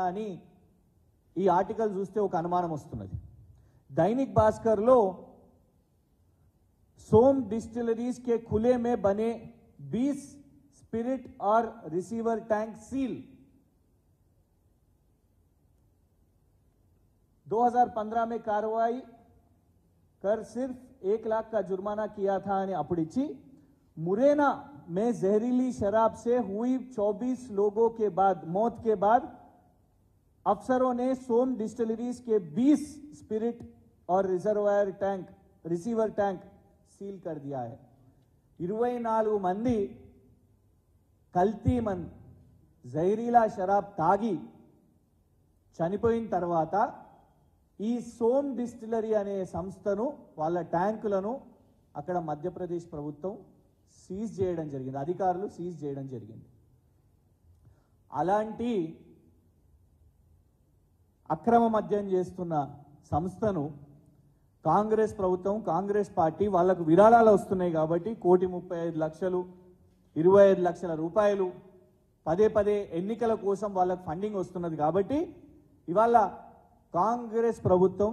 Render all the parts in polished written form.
అని ఈ ఆర్టికల్ చూస్తే ఒక అనుమానం వస్తున్నది। दैनिक भास्कर लो सोम डिस्टिलरीज के खुले में बने 20 स्पिरिट और रिसीवर टैंक सील। 2015 में कार्रवाई कर सिर्फ 1 लाख का जुर्माना किया था ने अपुडिची मुरैना में जहरीली शराब से हुई 24 लोगों के बाद मौत के बाद अफसरों ने सोम डिस्टिलरीज के 20 स्पिरिट और रिसीवर टैंक सील कर दिया है। 24 मंदी कल्ती मन जहरीला शराब तागी చనిపోయిన తర్వాత ఈ సోమ్ డిస్టిలరీ అనే సంస్థను వాళ్ళ ట్యాంకులను అక్కడ మధ్యప్రదేశ్ ప్రభుత్వం సీజ్ చేయడం జరిగింది, అధికారులు సీజ్ చేయడం జరిగింది। అలాంటి అక్రమ మద్యం చేస్తున్న సంస్థను కాంగ్రెస్ ప్రభుత్వం కాంగ్రెస్ పార్టీ వాళ్ళకు విరాళాలు వస్తున్నాయి కాబట్టి 1,35,00,000 25 లక్షల రూపాయలు పదే పదే ఎన్నికల కోసం వాళ్ళకు ఫండింగ్ వస్తున్నది కాబట్టి ఇవాళ కాంగ్రెస్ ప్రభుత్వం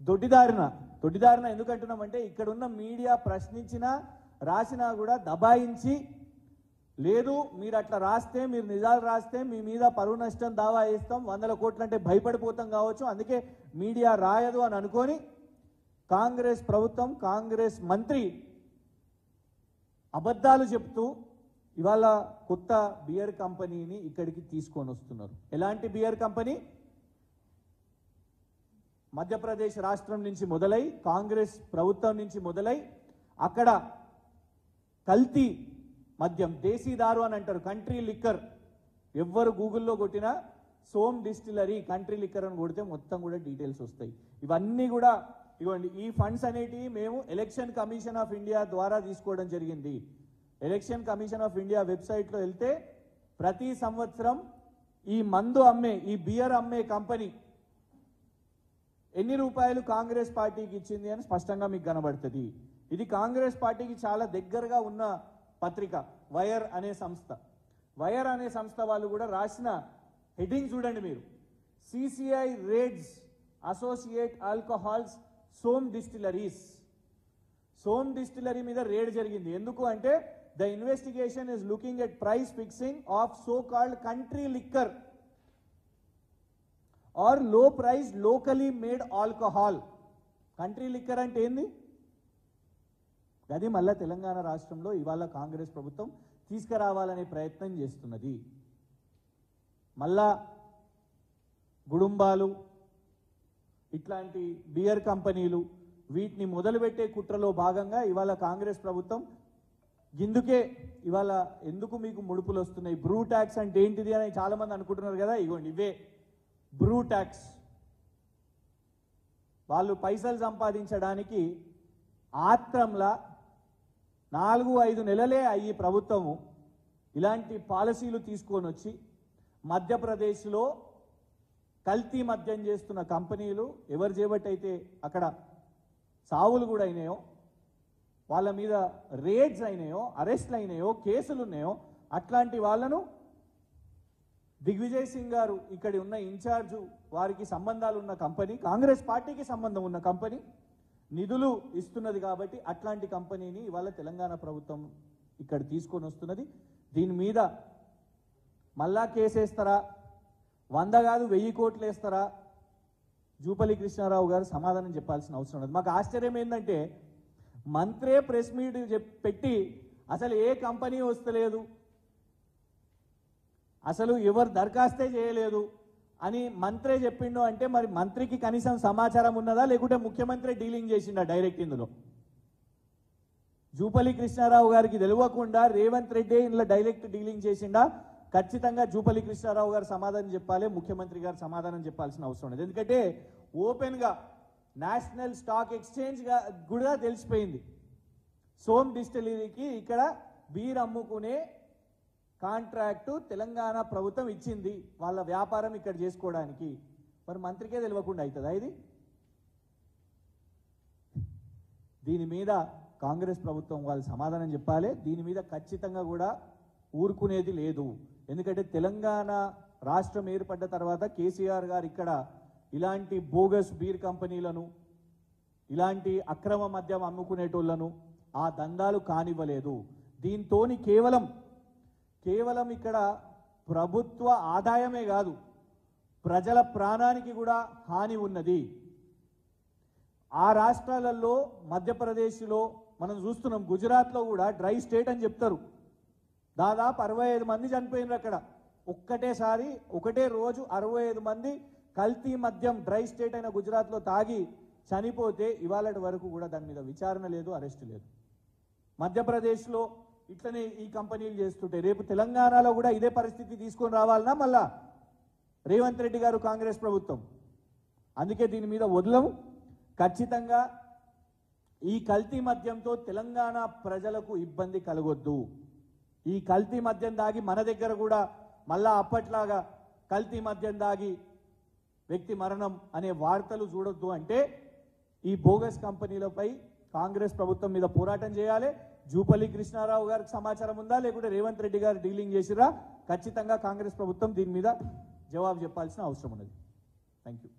దొడ్డిదారిన ఎందుకంటున్నామంటే ఇక్కడ ఉన్న మీడియా ప్రశ్నించినా రాసినా కూడా దబాయించి లేదు మీరు అట్లా రాస్తే మీరు నిజాలు రాస్తే మీ మీద పరువు నష్టం దావా వేస్తాం 100 కోట్లు అంటే భయపడిపోతాం కావచ్చు అందుకే మీడియా రాయదు అని అనుకొని కాంగ్రెస్ ప్రభుత్వం కాంగ్రెస్ మంత్రి అబద్ధాలు చెప్తూ ఇవాళ కొత్త బియర్ కంపెనీని ఇక్కడికి తీసుకొని వస్తున్నారు। ఎలాంటి బియర్ కంపెనీ? మధ్యప్రదేశ్ రాష్ట్రం నుంచి మొదలై కాంగ్రెస్ ప్రభుత్వం నుంచి మొదలై అక్కడ కల్తీ మద్యం దేశీదారు అని అంటారు, కంట్రీ లిక్కర్। ఎవ్వరు గూగుల్లో కొట్టినా సోమ్ డిస్టిలరీ కంట్రీ లిక్కర్ అని కొడితే మొత్తం కూడా డీటెయిల్స్ వస్తాయి। ఇవన్నీ కూడా ఇవ్వండి, ఈ ఫండ్స్ అనేటివి మేము ఎలక్షన్ కమిషన్ ఆఫ్ ఇండియా ద్వారా తీసుకోవడం జరిగింది। ఎలక్షన్ కమిషన్ ఆఫ్ ఇండియా వెబ్సైట్లో వెళ్తే ప్రతి సంవత్సరం ఈ మందు అమ్మే ఈ బియర్ అమ్మే కంపెనీ ఎన్ని రూపాయలు కాంగ్రెస్ పార్టీకి ఇచ్చింది అని స్పష్టంగా మీకు కనబడుతుంది। ఇది కాంగ్రెస్ పార్టీకి చాలా దగ్గరగా ఉన్న పత్రిక వైర్ అనే సంస్థ। వైర్ అనే సంస్థ వాళ్ళు కూడా రాసిన హెడ్డింగ్ చూడండి మీరు, CCI raids associate alcohols Som distilleries. Som distillery మీద రేడ్ జరిగింది ఎందుకు అంటే the investigation is looking at price fixing of so called country liquor or low price locally made alcohol. Country liquor అంటే ఏంది? అది మళ్ళా తెలంగాణ రాష్ట్రంలో ఇవాళ కాంగ్రెస్ ప్రభుత్వం తీసుకురావాలనే ప్రయత్నం చేస్తున్నది। మళ్ళా గుడుంబాలు ఇట్లాంటి బియర్ కంపెనీలు వీటిని మొదలుపెట్టే కుట్రలో భాగంగా ఇవాళ కాంగ్రెస్ ప్రభుత్వం ఇందుకే ఇవాళ ఎందుకు మీకు ముడుపులు వస్తున్నాయి, బ్రూ ట్యాక్స్ అంటే ఏంటిది అని చాలా మంది అనుకుంటున్నారు కదా, ఇగోండి ఇవే బ్రూ ట్యాక్స్। వాళ్ళు పైసలు సంపాదించడానికి ఆత్రంలా 4-5 నెలలే అయ్యి ప్రభుత్వము ఇలాంటి పాలసీలు తీసుకొని వచ్చి మధ్యప్రదేశ్లో కల్తీ మద్యం చేస్తున్న కంపెనీలు ఎవరు చేపట్టయితే అక్కడ సావులు కూడా అయినాయో, వాళ్ళ మీద రేడ్స్ అయినాయో, అరెస్ట్లు అయినాయో, కేసులు ఉన్నాయో అట్లాంటి వాళ్ళను దిగ్విజయ్ సింగ్ గారు ఇక్కడ ఉన్న ఇన్ఛార్జు వారికి సంబంధాలు ఉన్న కంపెనీ, కాంగ్రెస్ పార్టీకి సంబంధం ఉన్న కంపెనీ నిధులు ఇస్తున్నది కాబట్టి అట్లాంటి కంపెనీని ఇవాళ తెలంగాణ ప్రభుత్వం ఇక్కడ తీసుకొని వస్తున్నది। దీని మీద మళ్ళా కేసేస్తారా, 100 కాదు 1000 కోట్లు వేస్తారా? జూపల్లి కృష్ణారావు గారు సమాధానం చెప్పాల్సిన అవసరం ఉన్నది। మాకు ఆశ్చర్యం ఏంటంటే మంత్రే ప్రెస్ మీట్ పెట్టి అసలు ఏ కంపెనీ వస్తలేదు, అసలు ఎవరు దరఖాస్తే చేయలేదు అని మంత్రే చెప్పిండు అంటే మరి మంత్రికి కనీసం సమాచారం ఉన్నదా లేకుంటే ముఖ్యమంత్రి డీలింగ్ చేసిండా డైరెక్ట్ ఇందులో? జూపల్లి కృష్ణారావు గారికి తెలియకుండా రేవంత్ రెడ్డి ఇందులో డైరెక్ట్ డీలింగ్ చేసిండా? ఖచ్చితంగా జూపల్లి కృష్ణారావు గారు సమాధానం చెప్పాలి, ముఖ్యమంత్రి గారు సమాధానం చెప్పాల్సిన అవసరం ఉంది। ఎందుకంటే ఓపెన్గా నేషనల్ స్టాక్ ఎక్స్చేంజ్ కూడా తెలిసిపోయింది సోమ్ డిస్టిలరీకి ఇక్కడ బీర్ అమ్ముకునే కాంట్రాక్టు తెలంగాణ ప్రభుత్వం ఇచ్చింది వాళ్ళ వ్యాపారం ఇక్కడ చేసుకోవడానికి। మరి మంత్రికే తెలియకుండా అవుతుందా ఇది? దీని మీద కాంగ్రెస్ ప్రభుత్వం వాళ్ళు సమాధానం చెప్పాలి। దీని మీద ఖచ్చితంగా కూడా ఊరుకునేది లేదు। ఎందుకంటే తెలంగాణ రాష్ట్రం ఏర్పడ్డ తర్వాత కేసీఆర్ గారు ఇక్కడ ఇలాంటి బోగస్ బీర్ కంపెనీలను, ఇలాంటి అక్రమ మద్యం అమ్ముకునేటోళ్లను ఆ దందాలు కానివ్వలేదు. దీంతోని కేవలం ఇక్కడ ప్రభుత్వ ఆదాయమే కాదు, ప్రజల ప్రాణానికి కూడా హాని ఉన్నది. ఆ రాష్ట్రాలలో మధ్యప్రదేశ్లో మనం చూస్తున్నాం, గుజరాత్లో కూడా డ్రై స్టేట్ అని చెప్తారు. దాదాపు 65 మంది చనిపోయినారు అక్కడ. ఒకటే రోజు 65 మంది కల్తీ మద్యం డ్రై స్టేట్ అయిన గుజరాత్లో తాగి చనిపోతే ఇవాళటి వరకు కూడా దాని మీద విచారణ లేదు, అరెస్ట్ లేదు. మధ్యప్రదేశ్లో ఇట్లనే ఈ కంపెనీలు చేస్తుంటే రేపు తెలంగాణలో కూడా ఇదే పరిస్థితి తీసుకొని రావాలన్నా మళ్ళా రేవంత్ రెడ్డి గారు, కాంగ్రెస్ ప్రభుత్వం. అందుకే దీని మీద వదలము. ఖచ్చితంగా ఈ కల్తీ మద్యంతో తెలంగాణ ప్రజలకు ఇబ్బంది కలగొద్దు. ఈ కల్తీ మద్యం దాగి మన దగ్గర కూడా మళ్ళా అప్పట్లాగా కల్తీ మద్యం దాగి వ్యక్తి మరణం అనే వార్తలు చూడొద్దు. అంటే ఈ బోగస్ కంపెనీలపై కాంగ్రెస్ ప్రభుత్వం మీద పోరాటం చేయాలి. జూపల్లి కృష్ణారావు గారికి సమాచారం ఉందా, లేకుంటే రేవంత్ రెడ్డి గారు డీలింగ్ చేసిరా? ఖచ్చితంగా కాంగ్రెస్ ప్రభుత్వం దీని మీద జవాబు చెప్పాల్సిన అవసరం ఉన్నది. Thank you.